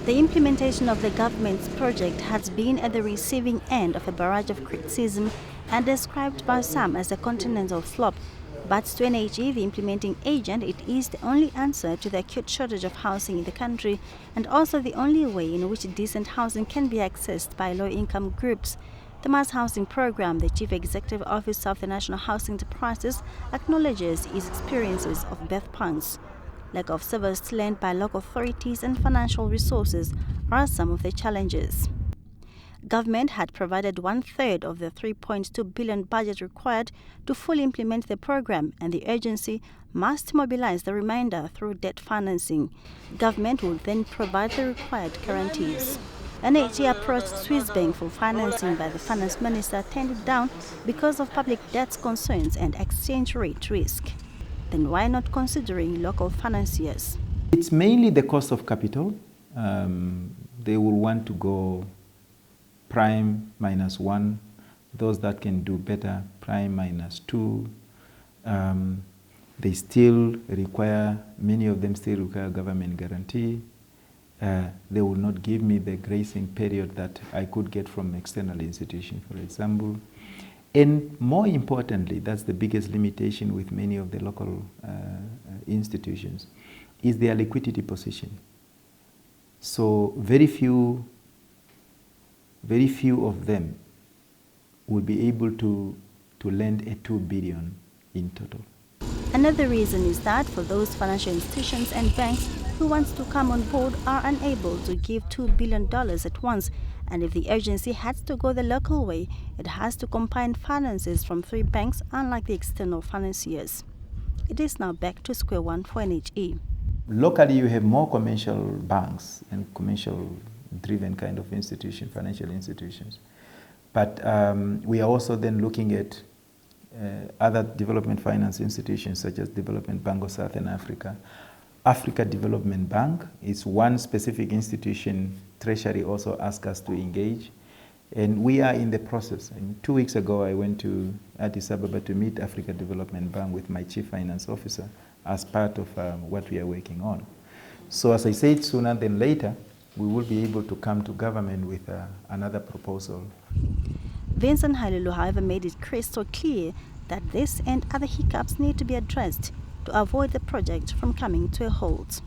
The implementation of the government's project has been at the receiving end of a barrage of criticism and described by some as a continental flop. But to NHE, the implementing agent, it is the only answer to the acute shortage of housing in the country and also the only way in which decent housing can be accessed by low-income groups. The Mass Housing Program, the Chief Executive Officer of the National Housing Enterprises, acknowledges its experiences of birth pangs. Lack of service lent by local authorities and financial resources are some of the challenges. Government had provided one-third of the 3.2 billion budget required to fully implement the program, and the agency must mobilize the remainder through debt financing. Government will then provide the required guarantees. NHE approached Swiss Bank for financing, but the finance minister turned it down because of public debts concerns and exchange rate risk. Then why not considering local financiers? It's mainly the cost of capital. They will want to go prime -1. Those that can do better, prime -2. They still require, many of them still require government guarantee. They will not give me the gracing period that I could get from external institution, for example. And more importantly, that's the biggest limitation with many of the local institutions, is their liquidity position. So very few of them will be able to lend a 2 billion in total. Another reason is that for those financial institutions and banks who want to come on board are unable to give $2 billion at once, and if the agency has to go the local way, it has to combine finances from 3 banks, unlike the external financiers. It is now back to square one for NHE. Locally, you have more commercial banks and commercial-driven kind of financial institutions. But we are also then looking at other development finance institutions such as Development Bank of Southern Africa. Africa Development Bank is one specific institution Treasury also asked us to engage, and we are in the process. And 2 weeks ago, I went to Addis Ababa to meet Africa Development Bank with my Chief Finance Officer as part of what we are working on. So as I said, sooner than later, we will be able to come to government with another proposal. Vincent Halulu, however, made it crystal clear that this and other hiccups need to be addressed to avoid the project from coming to a halt.